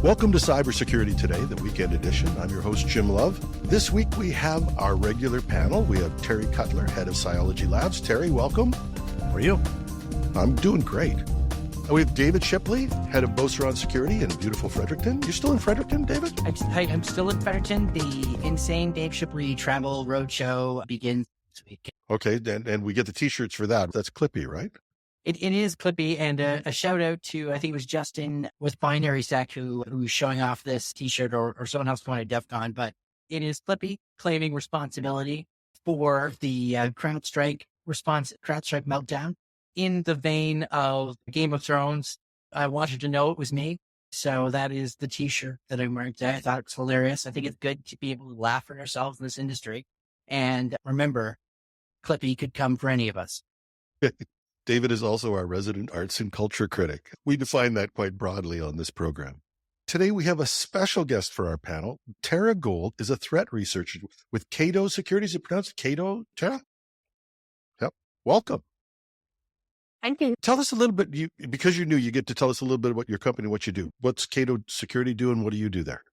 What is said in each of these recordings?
Welcome to Cybersecurity Today, the weekend edition. I'm your host, Jim Love. This week we have our regular panel. We have Terry Cutler, head of Cyology Labs. Terry, welcome. How are you? I'm doing great. We have David Shipley, head of Beauceron Security in beautiful Fredericton. You still in Fredericton, David? I'm still in Fredericton. The insane Dave Shipley travel roadshow begins this week. Okay, and we get the T-shirts for that. That's Clippy, right? It is Clippy, and a shout out to, I think it was Justin with Binary Sec who's showing off this T-shirt, or someone else wanted DEF CON, but it is Clippy claiming responsibility for the CrowdStrike meltdown. In the vein of Game of Thrones, I wanted to know it was me. So that is the T-shirt that I'm wearing today. I thought it was hilarious. I think it's good to be able to laugh at ourselves in this industry. And remember, Clippy could come for any of us. David is also our resident arts and culture critic. We define that quite broadly on this program. Today, we have a special guest for our panel. Tara Gold is a threat researcher with Cado Security. Is it pronounced Cado, Tara? Yep. Welcome. Thank you. Tell us a little bit, because you're new, you get to tell us a little bit about your company, what you do. What's Cado Security do and what do you do there?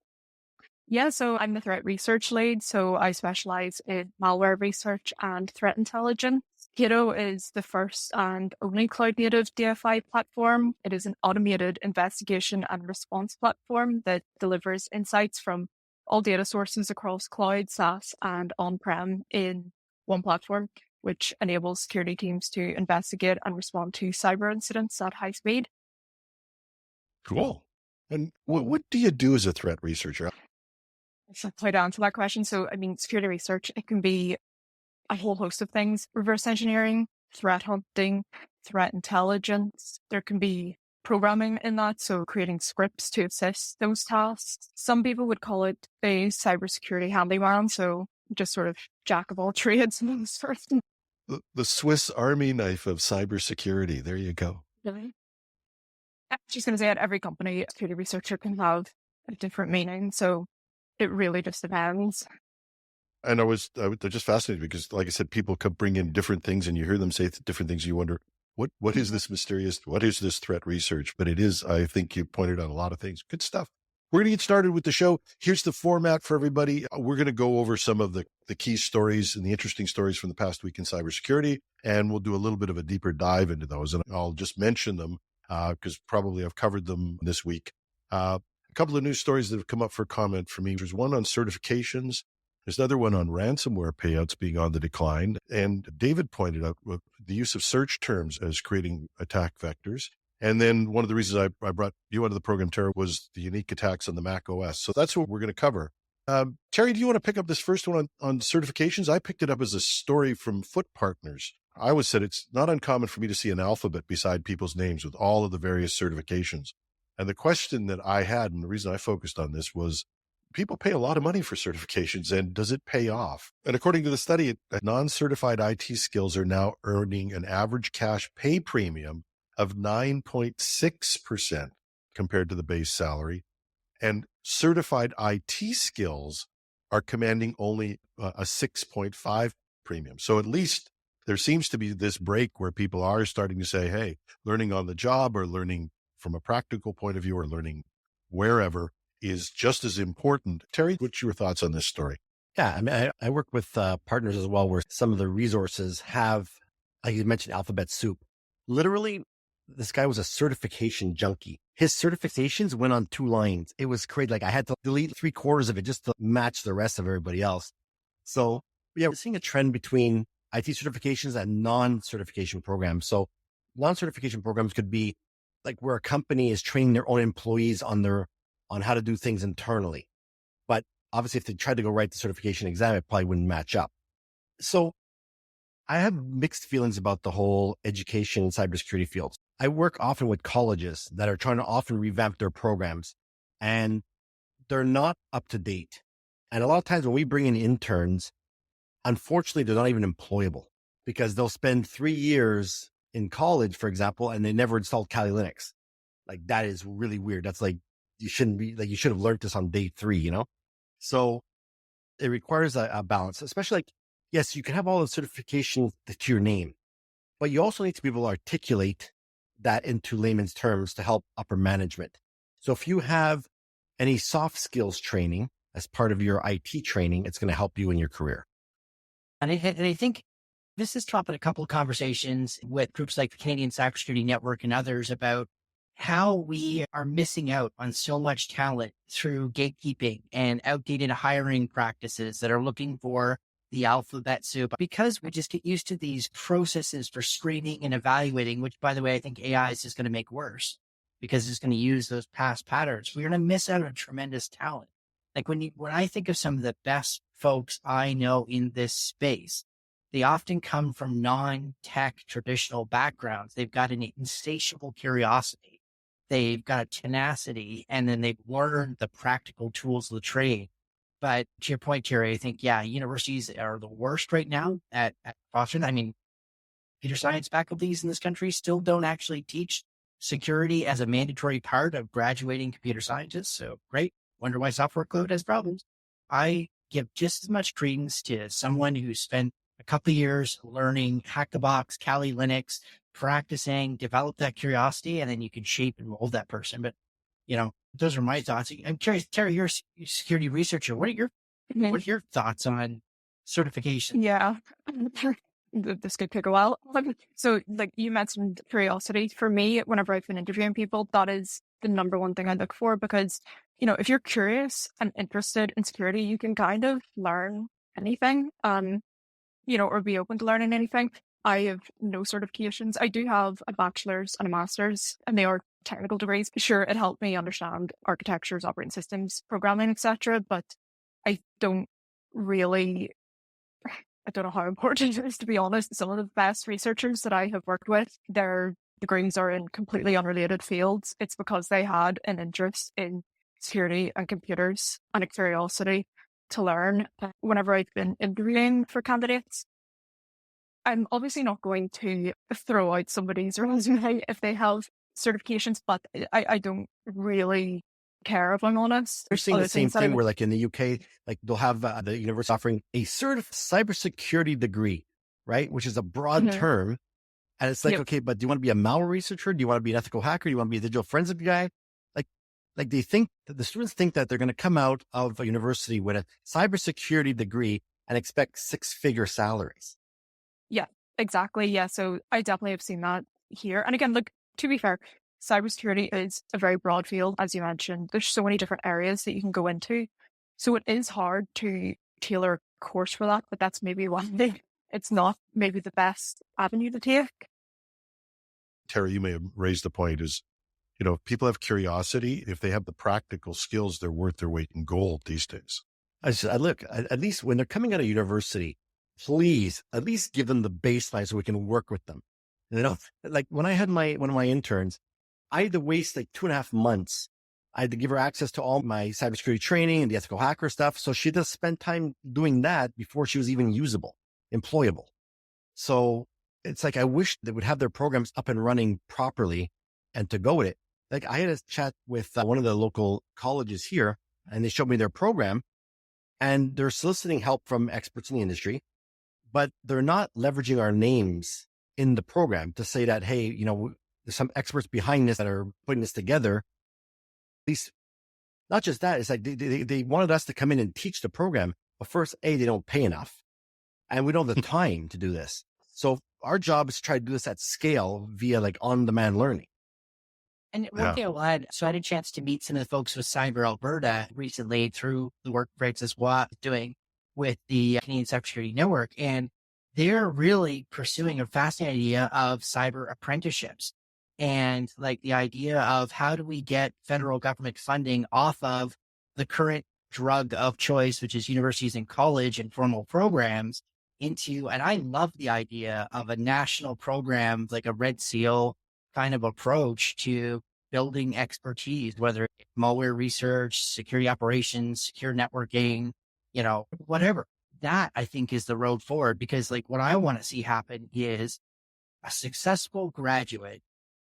Yeah, so I'm the threat research lead. So I specialize in malware research and threat intelligence. Cado is the first and only cloud-native DFI platform. It is an automated investigation and response platform that delivers insights from all data sources across cloud, SaaS, and on-prem in one platform, which enables security teams to investigate and respond to cyber incidents at high speed. Cool. And what do you do as a threat researcher? So play down to that question. So, security research, it can be a whole host of things: reverse engineering, threat hunting, threat intelligence. There can be programming in that, so creating scripts to assist those tasks. Some people would call it a cybersecurity handyman, so just sort of jack of all trades. The Swiss Army knife of cybersecurity. There you go. Really? I'm just going to say at every company, a security researcher can have a different meaning, so it really just depends. And they're just fascinated because, like I said, people can bring in different things and you hear them say different things. And you wonder, what is this mysterious? What is this threat research? But it is, I think you pointed out a lot of things. Good stuff. We're going to get started with the show. Here's the format for everybody. We're going to go over some of the key stories and the interesting stories from the past week in cybersecurity. And we'll do a little bit of a deeper dive into those. And I'll just mention them because probably I've covered them this week. A couple of news stories that have come up for comment for me. There's one on certifications. There's another one on ransomware payouts being on the decline. And David pointed out the use of search terms as creating attack vectors. And then one of the reasons I brought you onto the program, Terry, was the unique attacks on the macOS. So that's what we're going to cover. Terry, do you want to pick up this first one on certifications? I picked it up as a story from Foot Partners. I always said it's not uncommon for me to see an alphabet beside people's names with all of the various certifications. And the question that I had, and the reason I focused on this, was people pay a lot of money for certifications, and does it pay off? And according to the study, non-certified IT skills are now earning an average cash pay premium of 9.6% compared to the base salary. And certified IT skills are commanding only a 6.5 premium. So at least there seems to be this break where people are starting to say, hey, learning on the job or learning from a practical point of view or learning wherever is just as important. Terry, what's your thoughts on this story? Yeah, I work with partners as well where some of the resources have, like you mentioned, alphabet soup. Literally, this guy was a certification junkie. His certifications went on 2 lines. It was crazy. Like I had to delete 3/4 of it just to match the rest of everybody else. So yeah, we're seeing a trend between IT certifications and non-certification programs. So non-certification programs could be like where a company is training their own employees on how to do things internally. But obviously if they tried to go write the certification exam, it probably wouldn't match up. So I have mixed feelings about the whole education and cybersecurity fields. I work often with colleges that are trying to often revamp their programs and they're not up to date. And a lot of times when we bring in interns, unfortunately, they're not even employable because they'll spend 3 years in college, for example, and they never installed Kali Linux. Like that is really weird. That's like, you shouldn't be like, you should have learned this on day 3, you know? So it requires a balance, especially like, yes, you can have all the certifications to your name, but you also need to be able to articulate that into layman's terms to help upper management. So if you have any soft skills training as part of your IT training. It's going to help you in your career. And I think this has come up in a couple of conversations with groups like the Canadian Cybersecurity Network and others about how we are missing out on so much talent through gatekeeping and outdated hiring practices that are looking for the alphabet soup, because we just get used to these processes for screening and evaluating, which, by the way, I think AI is just going to make worse because it's going to use those past patterns. We're going to miss out on tremendous talent. Like when I think of some of the best folks I know in this space, they often come from non-tech traditional backgrounds. They've got an insatiable curiosity. They've got a tenacity, and then they've learned the practical tools of the trade. But to your point, Terry, I think, yeah, universities are the worst right now at fostering. I mean, computer science faculties in this country still don't actually teach security as a mandatory part of graduating computer scientists. So great. Wonder why software code has problems. I give just as much credence to someone who spent a couple of years learning Hack the Box, Kali Linux, practicing, develop that curiosity, and then you can shape and mold that person. But, those are my thoughts. I'm curious, Terry, you're a security researcher. What are your thoughts on certification? Yeah. This could take a while. So like you mentioned curiosity. For me, whenever I've been interviewing people, that is the number one thing I look for, because, if you're curious and interested in security, you can kind of learn anything, or be open to learning anything. I have no certifications. I do have a bachelor's and a master's, and they are technical degrees. Sure, it helped me understand architectures, operating systems, programming, etc. But I don't know how important it is, to be honest. Some of the best researchers that I have worked with, their degrees are in completely unrelated fields. It's because they had an interest in security and computers and a curiosity to learn. Whenever I've been interviewing for candidates, I'm obviously not going to throw out somebody's resume if they have certifications, but I don't really care, if I'm honest. We're seeing the same thing where, like in the UK, like they'll have the university offering a cybersecurity degree, right? Which is a broad term. And it's like, okay, but do you want to be a malware researcher? Do you want to be an ethical hacker? Do you want to be a digital forensic guy? Like they think that the students think that they're going to come out of a university with a cybersecurity degree and expect 6-figure salaries. Yeah, exactly. Yeah. So I definitely have seen that here. And again, look, to be fair, cybersecurity is a very broad field, as you mentioned. There's so many different areas that you can go into. So it is hard to tailor a course for that, but that's maybe one thing. It's not maybe the best avenue to take. Terry, you may have raised the point is, if people have curiosity, if they have the practical skills, they're worth their weight in gold these days. Look, at least when they're coming out of university, please at least give them the baseline so we can work with them. Like when I had one of my interns, I had to waste like 2.5 months. I had to give her access to all my cybersecurity training and the ethical hacker stuff. So she just spent time doing that before she was even usable, employable. So it's like, I wish they would have their programs up and running properly and to go with it. Like I had a chat with one of the local colleges here, and they showed me their program, and they're soliciting help from experts in the industry, but they're not leveraging our names in the program to say that, hey, there's some experts behind this that are putting this together. At least, not just that, it's like they wanted us to come in and teach the program, but first, they don't pay enough, and we don't have the time to do this. So our job is to try to do this at scale via like on-demand learning. And one thing I'll add, so I had a chance to meet some of the folks with Cyber Alberta recently through the work Francis Watt is doing with the Canadian Cybersecurity Network. And they're really pursuing a fascinating idea of cyber apprenticeships. And like the idea of how do we get federal government funding off of the current drug of choice, which is universities and college and formal programs into, and I love the idea of a national program, like a Red Seal kind of approach to building expertise, whether it's malware research, security operations, secure networking, whatever. That I think is the road forward, because like what I want to see happen is a successful graduate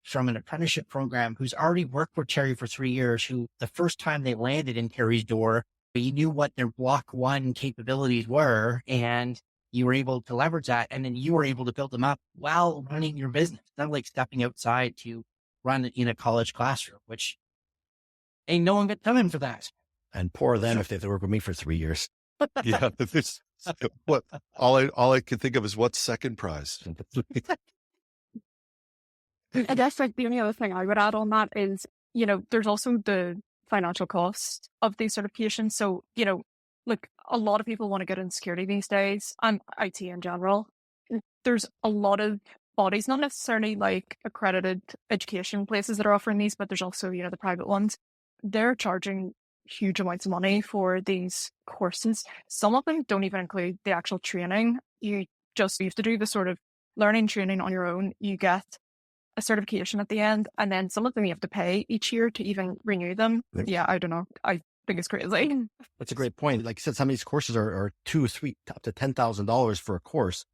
from an apprenticeship program who's already worked with Terry for 3 years, who the first time they landed in Terry's door, you knew what their block one capabilities were, and you were able to leverage that. And then you were able to build them up while running your business. Not like stepping outside to run in a college classroom, which Ain't no one got time for that. And poor them if they have to work with me for 3 years. Yeah. What all I can think of is what's second prize. I guess like the only other thing I would add on that is, there's also the financial cost of these certifications. So, look, a lot of people want to get in security these days and IT in general. There's a lot of bodies, not necessarily like accredited education places that are offering these, but there's also, the private ones. They're charging huge amounts of money for these courses. Some of them don't even include the actual training. You have to do the sort of learning training on your own. You get a certification at the end, and then some of them you have to pay each year to even renew them. Yep. Yeah, I don't know. I think it's crazy. That's a great point. Like you said, some of these courses are $2, $3, up to $10,000 for a course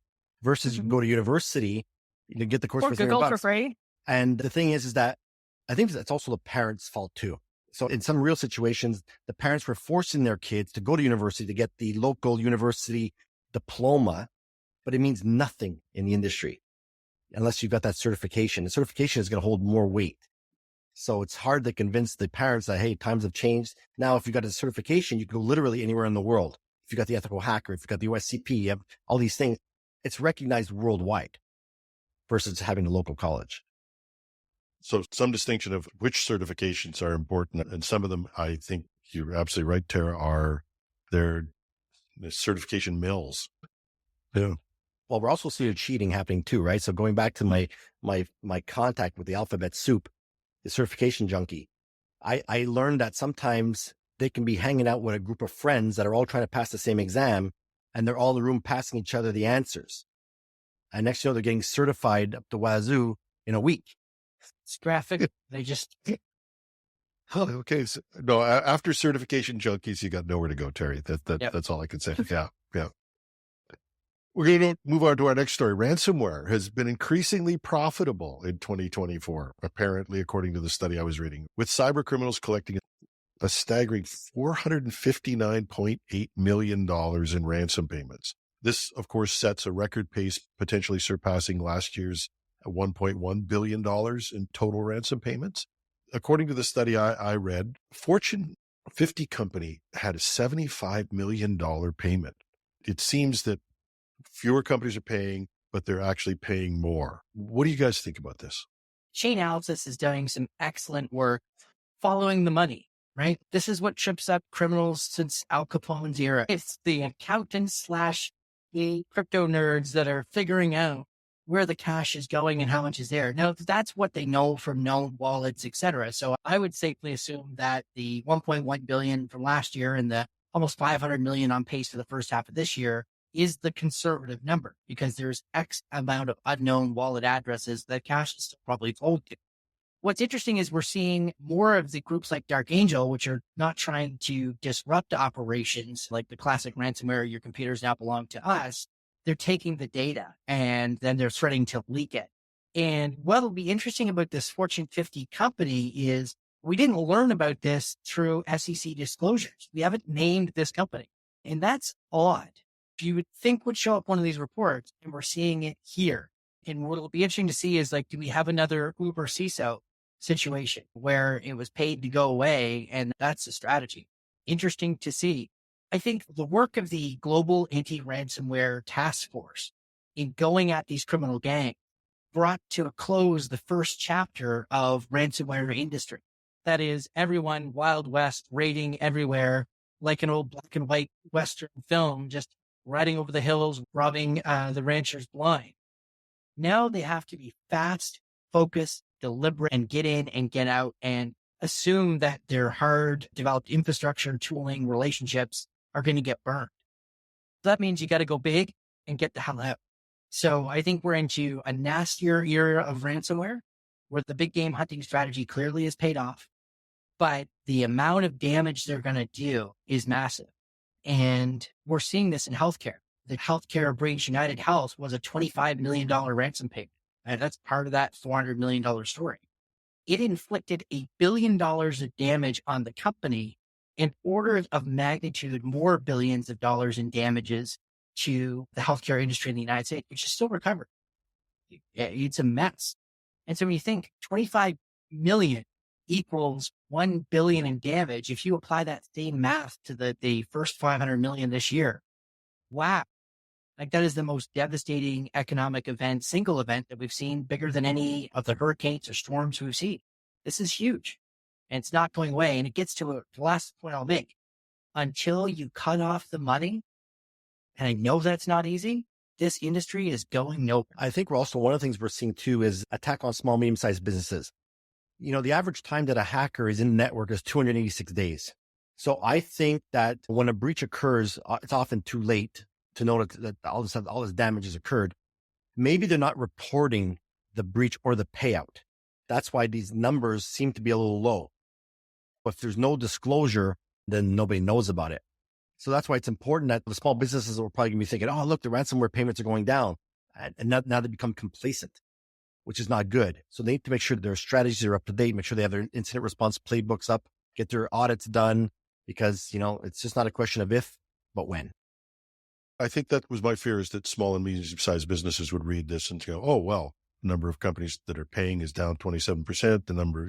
versus you can go to university, you can get the course Or for Google $300 for free. And the thing is that I think that's also the parents' fault too. So in some real situations, the parents were forcing their kids to go to university to get the local university diploma, but it means nothing in the industry unless you've got that certification. The certification is going to hold more weight. So it's hard to convince the parents that, hey, times have changed. Now, if you've got a certification, you can go literally anywhere in the world. If you've got the ethical hacker, if you've got the OSCP, you have all these things. It's recognized worldwide versus having a local college. So some distinction of which certifications are important. And some of them, I think you're absolutely right, Tara, are the certification mills. Yeah. Well, we're also seeing cheating happening too, right? So going back to my contact with the alphabet soup, the certification junkie, I learned that sometimes they can be hanging out with a group of friends that are all trying to pass the same exam, and they're all in the room passing each other the answers. And next, they're getting certified up to wazoo in a week. It's graphic. They just... Oh, okay. So, no, after certification junkies, you got nowhere to go, Terry. That's all I can say. Yeah. Yeah. We're going to move on to our next story. Ransomware has been increasingly profitable in 2024, apparently, according to the study I was reading, with cyber criminals collecting a staggering $459.8 million in ransom payments. This, of course, sets a record pace, potentially surpassing last year's $1.1 billion in total ransom payments. According to the study I read, Fortune 50 company had a $75 million payment. It seems that fewer companies are paying, but they're actually paying more. What do you guys think about this? Chainalysis is doing some excellent work following the money, right? This is what trips up criminals since Al Capone's era. It's the accountants / the crypto nerds that are figuring out where the cash is going and how much is there. Now, that's what they know from known wallets, etc. So I would safely assume that the 1.1 billion from last year and the almost 500 million on pace for the first half of this year is the conservative number, because there's X amount of unknown wallet addresses that cash is still probably owed to. What's interesting is we're seeing more of the groups like Dark Angel, which are not trying to disrupt operations like the classic ransomware, your computers now belong to us. They're taking the data and then they're threatening to leak it. And what'll be interesting about this Fortune 50 company is we didn't learn about this through SEC disclosures. We haven't named this company. And that's odd. You would think would show up one of these reports, and we're seeing it here. And what'll be interesting to see is, like, do we have another Uber CISO situation where it was paid to go away? And that's the strategy. Interesting to see. I think the work of the Global Anti-Ransomware Task Force in going at these criminal gangs brought to a close the first chapter of ransomware industry. That is, everyone Wild West raiding everywhere like an old black and white Western film, just riding over the hills, robbing the ranchers blind. Now they have to be fast, focused, deliberate, and get in and get out and assume that their hard developed infrastructure, tooling, relationships are going to get burned. That means you got to go big and get the hell out. So I think we're into a nastier era of ransomware where the big game hunting strategy clearly has paid off, but the amount of damage they're going to do is massive. And we're seeing this in healthcare. The healthcare breach, United Health, was a $25 million ransom payment. And that's part of that $400 million story. It inflicted $1 billion of damage on the company, and orders of magnitude more billions of dollars in damages to the healthcare industry in the United States, which is still recovering. It's a mess. And so when you think 25 million equals 1 billion in damage. If you apply that same math to the first 500 million this year, wow. Like that is the most devastating economic event, single event that we've seen, bigger than any of the hurricanes or storms we've seen. This is huge and it's not going away. And it gets to the last point I'll make. Until you cut off the money, and I know that's not easy, this industry is going nowhere. I think we're also, one of the things we're seeing too is attack on small, medium-sized businesses. The average time that a hacker is in the network is 286 days. So I think that when a breach occurs, it's often too late to know that all this damage has occurred. Maybe they're not reporting the breach or the payout. That's why these numbers seem to be a little low. If there's no disclosure, then nobody knows about it. So that's why it's important that the small businesses are probably going to be thinking, oh, look, the ransomware payments are going down. And now they become complacent, which is not good. So they need to make sure their strategies are up to date, make sure they have their incident response playbooks up, get their audits done, because, it's just not a question of if, but when. I think that was my fear, is that small and medium-sized businesses would read this and go, oh, well, the number of companies that are paying is down 27%. The number,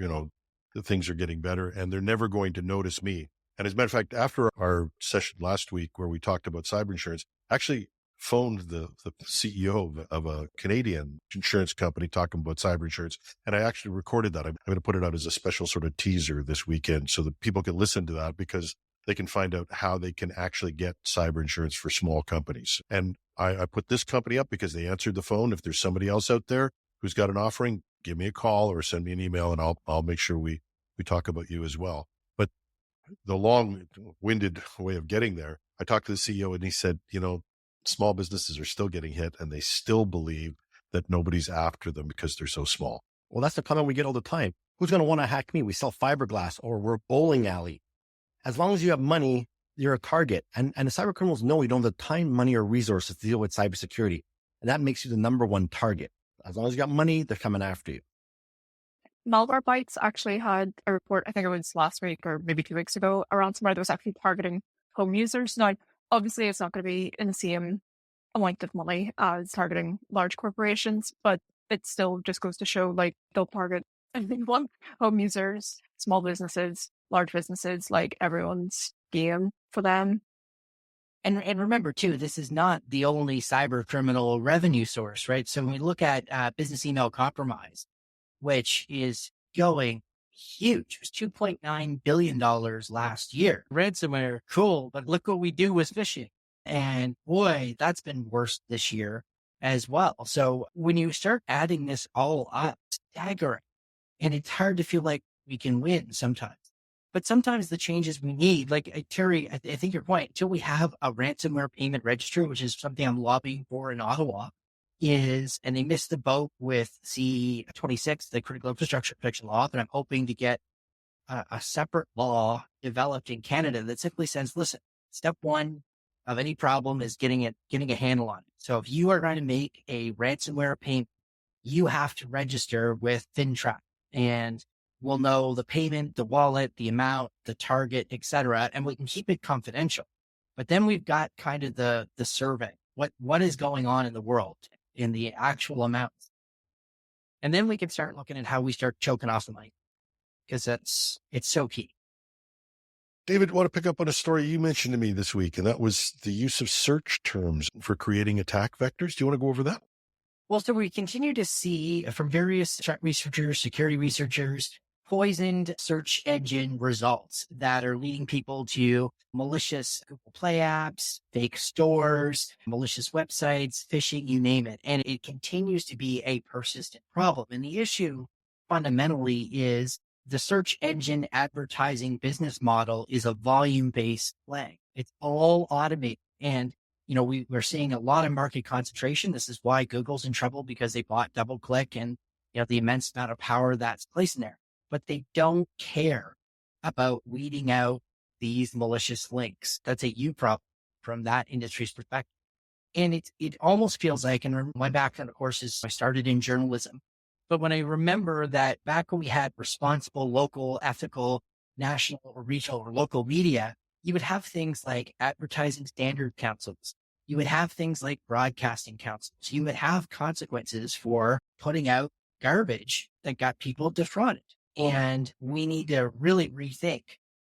the things are getting better, and they're never going to notice me. And as a matter of fact, after our session last week where we talked about cyber insurance, I actually phoned the CEO of a Canadian insurance company talking about cyber insurance. And I actually recorded that. I'm going to put it out as a special sort of teaser this weekend so that people can listen to that, because they can find out how they can actually get cyber insurance for small companies. And I put this company up because they answered the phone. If there's somebody else out there who's got an offering, give me a call or send me an email, and I'll make sure we talk about you as well. But the long-winded way of getting there, I talked to the CEO and he said, small businesses are still getting hit and they still believe that nobody's after them because they're so small. Well, that's the comment we get all the time. Who's going to want to hack me? We sell fiberglass, or we're a bowling alley. As long as you have money, you're a target. And the cyber criminals know you don't have the time, money, or resources to deal with cybersecurity. And that makes you the number one target. As long as you got money, they're coming after you. Malwarebytes actually had a report, I think it was last week or maybe 2 weeks ago, around somewhere that was actually targeting home users. Now, obviously, it's not going to be in the same amount of money as targeting large corporations, but it still just goes to show, like, they'll target anyone, home users, small businesses, large businesses, like everyone's game for them. And remember, too, this is not the only cyber criminal revenue source, right? So when we look at business email compromise, which is going huge. It was $2.9 billion last year. Ransomware, cool, but look what we do with phishing. And boy, that's been worse this year as well. So when you start adding this all up, it's staggering. And it's hard to feel like we can win sometimes. But sometimes the changes we need, like Terry, I think your point, until we have a ransomware payment register, which is something I'm lobbying for in Ottawa, and they missed the boat with C26, the critical infrastructure protection law, that I'm hoping to get a separate law developed in Canada that simply says, listen, step one of any problem is getting a handle on it. So if you are going to make a ransomware payment, you have to register with FinTrack, and we'll know the payment, the wallet, the amount, the target, etc. And we can keep it confidential. But then we've got kind of the survey. What is going on in the world in the actual amounts? And then we can start looking at how we start choking off the money, because it's so key. David, I want to pick up on a story you mentioned to me this week, and that was the use of search terms for creating attack vectors. Do you want to go over that? Well, so we continue to see from various threat researchers, security researchers, poisoned search engine results that are leading people to malicious Google Play apps, fake stores, malicious websites, phishing, you name it. And it continues to be a persistent problem. And the issue fundamentally is the search engine advertising business model is a volume-based play. It's all automated. And we're seeing a lot of market concentration. This is why Google's in trouble, because they bought DoubleClick and the immense amount of power that's placed in there. But they don't care about weeding out these malicious links. That's a you problem from that industry's perspective. And it almost feels like, and my background, of course, is I started in journalism. But when I remember that back when we had responsible, local, ethical, national or regional or local media, you would have things like advertising standard councils. You would have things like broadcasting councils. You would have consequences for putting out garbage that got people defrauded. And we need to really rethink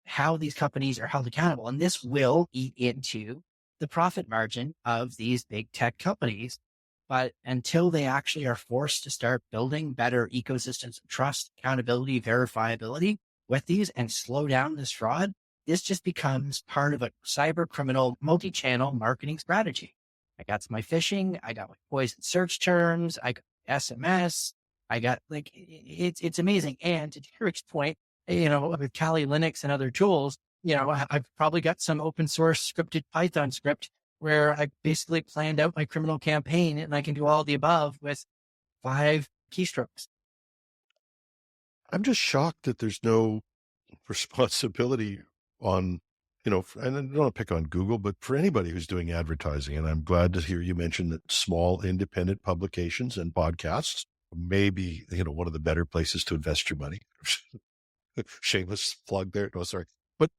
how these companies are held accountable. And this will eat into the profit margin of these big tech companies. But until they actually are forced to start building better ecosystems of trust, accountability, verifiability with these and slow down this fraud, this just becomes part of a cyber criminal multi-channel marketing strategy. I got my phishing, I got my poison search terms, I got SMS, I got it's amazing. And to Eric's point, with Kali Linux and other tools, I've probably got some open source scripted Python script where I basically planned out my criminal campaign and I can do all the above with 5 keystrokes. I'm just shocked that there's no responsibility on, and I don't want to pick on Google, but for anybody who's doing advertising. And I'm glad to hear you mention that small independent publications and podcasts may be, one of the better places to invest your money. Shameless plug there. No, sorry. But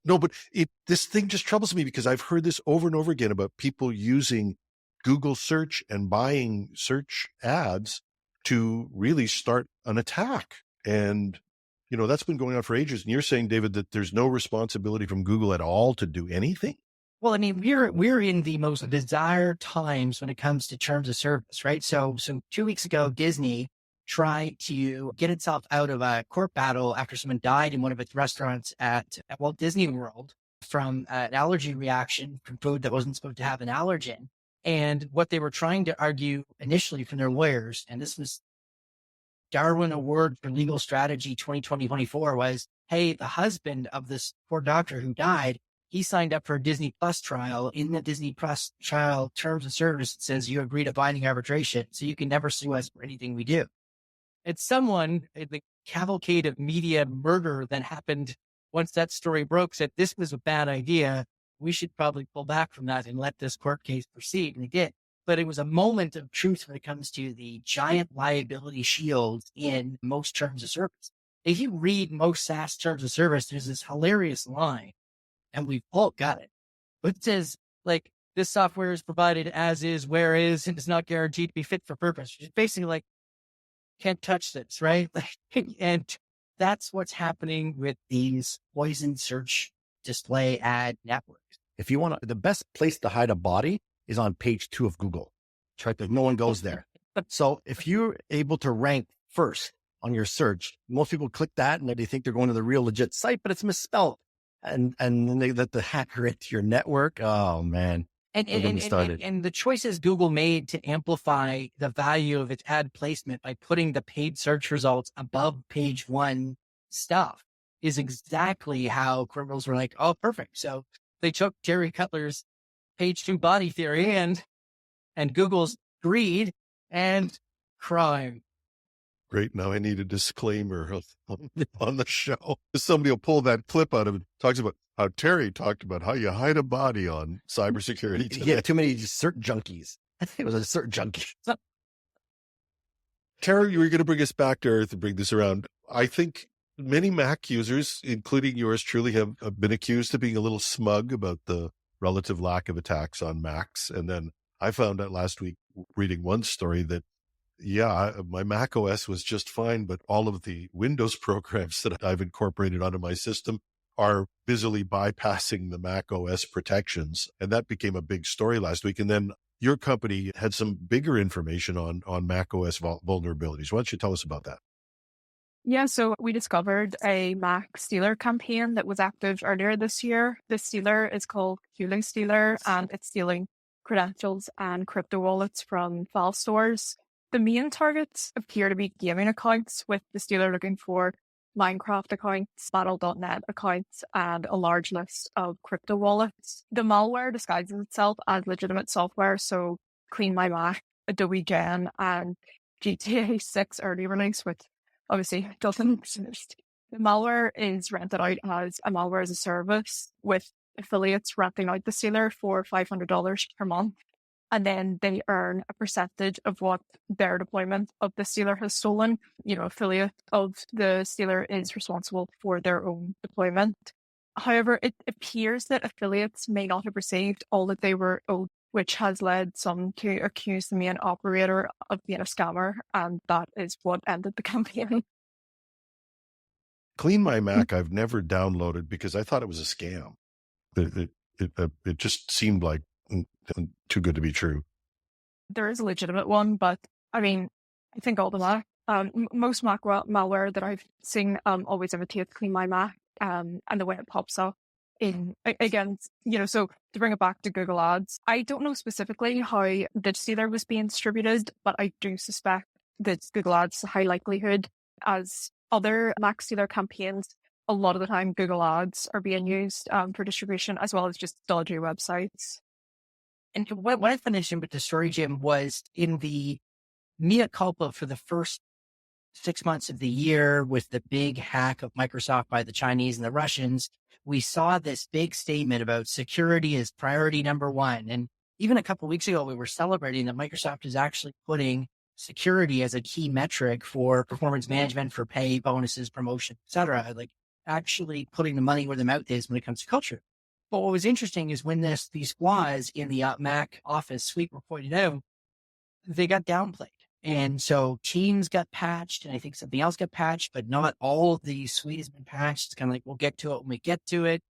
this thing just troubles me because I've heard this over and over again about people using Google search and buying search ads to really start an attack. And, that's been going on for ages. And you're saying, David, that there's no responsibility from Google at all to do anything? Well, I mean, we're in the most bizarre times when it comes to terms of service, right? So 2 weeks ago, Disney tried to get itself out of a court battle after someone died in one of its restaurants at Walt Disney World from an allergy reaction from food that wasn't supposed to have an allergen. And what they were trying to argue initially from their lawyers, and this was Darwin Award for Legal Strategy 2020-24, was, hey, the husband of this poor doctor who died, he signed up for a Disney Plus trial. In the Disney Plus trial terms of service, it says you agree to binding arbitration, so you can never sue us for anything we do. It's someone in the cavalcade of media murder that happened once that story broke said this was a bad idea. We should probably pull back from that and let this court case proceed. And they did. But it was a moment of truth when it comes to the giant liability shields in most terms of service. If you read most SaaS terms of service, there's this hilarious line, and we've all got it. But it says, this software is provided as is, where is, and is not guaranteed to be fit for purpose. It's basically can't touch this, right? And that's what's happening with these poison search display ad networks. If you want the best place to hide a body is on page 2 of Google. That's right. No one goes there. So if you're able to rank first on your search, most people click that and they think they're going to the real legit site, but it's misspelled. And then they let the hacker into your network. Oh man. And the choices Google made to amplify the value of its ad placement by putting the paid search results above page 1 stuff is exactly how criminals were like, oh, perfect. So they took Terry Cutler's page 2 body theory and Google's greed and crime. Great. Now I need a disclaimer on the show. Somebody will pull that clip out of it. Talks about how Terry talked about how you hide a body on cybersecurity today. Yeah, too many cert junkies. I think it was a cert junkie. Terry, you were going to bring us back to earth and bring this around. I think many Mac users, including yours truly, have been accused of being a little smug about the relative lack of attacks on Macs. And then I found out last week reading one story that my Mac OS was just fine, but all of the Windows programs that I've incorporated onto my system are busily bypassing the Mac OS protections. And that became a big story last week. And then your company had some bigger information on Mac OS vulnerabilities. Why don't you tell us about that? Yeah, so we discovered a Mac stealer campaign that was active earlier this year. The stealer is called Shipley Stealer, and it's stealing credentials and crypto wallets from file stores. The main targets appear to be gaming accounts, with the stealer looking for Minecraft accounts, Battle.net accounts, and a large list of crypto wallets. The malware disguises itself as legitimate software, so Clean My Mac, Adobe Gen, and GTA 6 early release, which obviously doesn't exist. The malware is rented out as a malware as a service, with affiliates renting out the stealer for $500 per month. And then they earn a percentage of what their deployment of the stealer has stolen. Affiliate of the stealer is responsible for their own deployment. However, it appears that affiliates may not have received all that they were owed, which has led some to accuse the main operator of being a scammer, and that is what ended the campaign. Clean My Mac, I've never downloaded because I thought it was a scam. It just seemed like too good to be true. There is a legitimate one, but I mean, I think all the Mac, most Mac malware that I've seen always imitates Clean My Mac and the way it pops up again, so to bring it back to Google Ads, I don't know specifically how Digstealer was being distributed, but I do suspect that Google Ads, high likelihood, as other Mac Stealer campaigns, a lot of the time Google Ads are being used for distribution, as well as just dodgy websites. And what I finished with the story, Jim, was in the mea culpa for the first 6 months of the year with the big hack of Microsoft by the Chinese and the Russians, we saw this big statement about security is priority number one. And even a couple of weeks ago, we were celebrating that Microsoft is actually putting security as a key metric for performance management, for pay, bonuses, promotion, et cetera, like actually putting the money where the mouth is when it comes to culture. But what was interesting is when these flaws in the Mac Office suite were pointed out, they got downplayed. And so Teams got patched, and I think something else got patched, but not all of the suite has been patched. It's kind of like, we'll get to it when we get to it.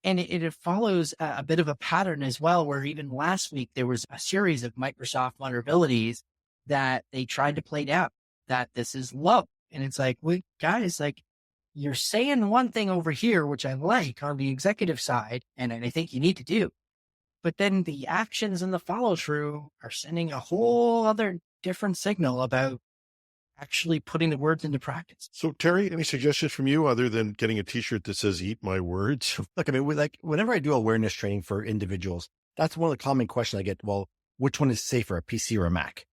And it follows a bit of a pattern as well, where even last week, there was a series of Microsoft vulnerabilities that they tried to play down, that this is low. And it's like, well, guys, like, you're saying one thing over here, which I like on the executive side, and I think you need to do. But then the actions and the follow through are sending a whole other different signal about actually putting the words into practice. So, Terry, any suggestions from you other than getting a t-shirt that says "Eat my words"? Look, I mean, whenever I do awareness training for individuals, that's one of the common questions I get. Well, which one is safer, a PC or a Mac?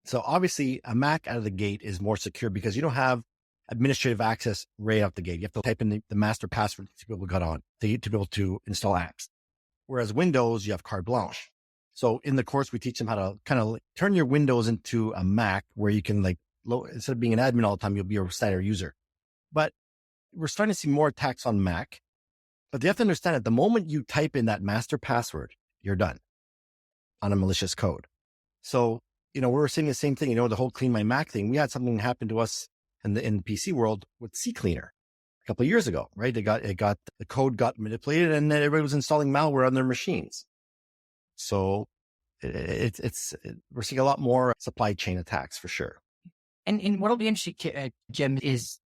So obviously a Mac out of the gate is more secure because you don't have administrative access right out the gate. You have to type in the master password to be able to get on, to be able to install apps. Whereas Windows, you have carte blanche. So in the course, we teach them how to kind of turn your Windows into a Mac where you can instead of being an admin all the time, you'll be a standard user. But we're starting to see more attacks on Mac. But you have to understand that the moment you type in that master password, you're done on a malicious code. So, we're seeing the same thing, the whole Clean My Mac thing. We had something happen to us in the PC world with CCleaner a couple of years ago, right? The code got manipulated and then everybody was installing malware on their machines. So we're seeing a lot more supply chain attacks for sure. And what'll be interesting, Jim, is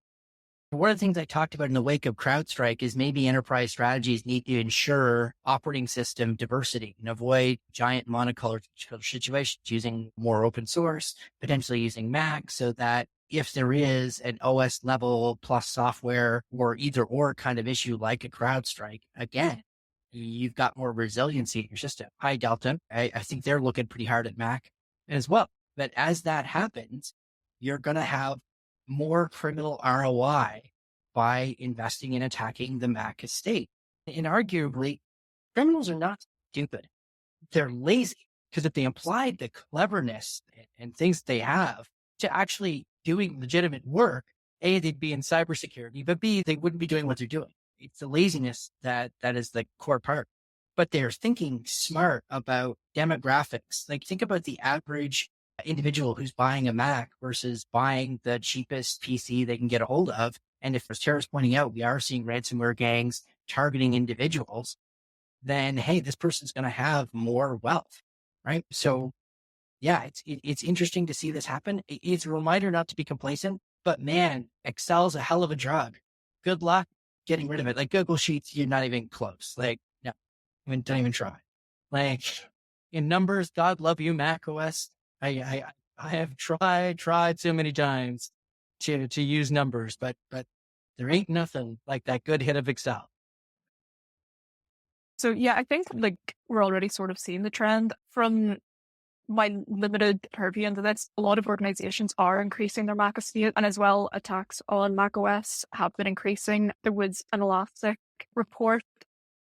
one of the things I talked about in the wake of CrowdStrike is maybe enterprise strategies need to ensure operating system diversity and avoid giant monocolor situations, using more open source, potentially using Mac, so that if there is an OS level plus software or either or kind of issue like a CrowdStrike, again, you've got more resiliency in your system. Hi, Delta. I think they're looking pretty hard at Mac as well. But as that happens, you're going to have more criminal ROI by investing in attacking the Mac estate. And arguably, criminals are not stupid. They're lazy, because if they applied the cleverness and things they have to actually doing legitimate work, A, they'd be in cybersecurity, but B, they wouldn't be doing what they're doing. It's the laziness that is the core part. But they're thinking smart about demographics. Like, think about the average individual who's buying a Mac versus buying the cheapest PC they can get a hold of. And if, as Tara's pointing out, we are seeing ransomware gangs targeting individuals, then, hey, this person's going to have more wealth, right? So yeah, it's interesting to see this happen. It's a reminder not to be complacent, but man, Excel's a hell of a drug. Good luck getting rid of it. Like Google Sheets, you're not even close. Like, no, I mean, don't even try. Like, in numbers, God love you, macOS. I have tried so many times to use numbers, but there ain't nothing like that good hit of Excel. So yeah, I think we're already sort of seeing the trend. From my limited purview into this, a lot of organizations are increasing their Mac estate, and as well, attacks on macOS have been increasing. There was an Elastic report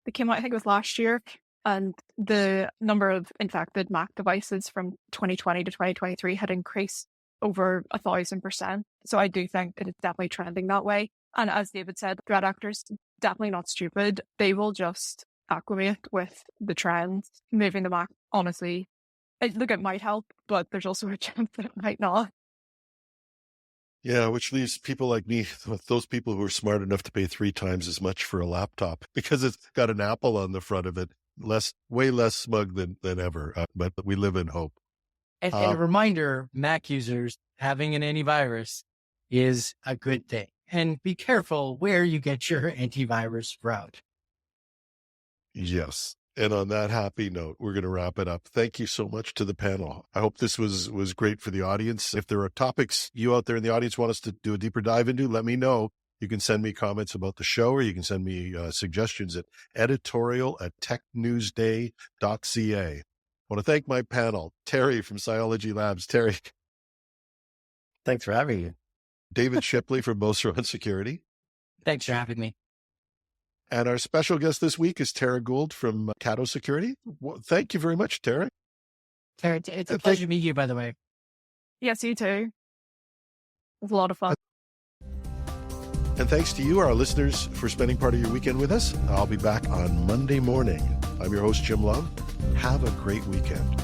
that came out, I think it was last year, and the number of infected Mac devices from 2020 to 2023 had increased over 1,000%. So I do think that it's definitely trending that way. And as David said, threat actors, definitely not stupid. They will just acclimate with the trends. Moving the Mac, honestly, it might help, but there's also a chance that it might not. Yeah, which leaves people like me, those people who are smart enough to pay 3 times as much for a laptop because it's got an Apple on the front of it. Way less smug than ever. But we live in hope. And a reminder, Mac users, having an antivirus is a good thing. And be careful where you get your antivirus route. Yes. And on that happy note, we're going to wrap it up. Thank you so much to the panel. I hope this was great for the audience. If there are topics you out there in the audience want us to do a deeper dive into, let me know. You can send me comments about the show, or you can send me suggestions at editorial@technewsday.ca. I want to thank my panel, Terry from Cyology Labs. Terry. Thanks for having me. David Shipley from Beauceron Security. Thanks for having me. And our special guest this week is Tara Gould from Cado Security. Well, thank you very much, Tara. Tara, it's a pleasure to meet you, by the way. Yes, you too. It was a lot of fun. And thanks to you, our listeners, for spending part of your weekend with us. I'll be back on Monday morning. I'm your host, Jim Love. Have a great weekend.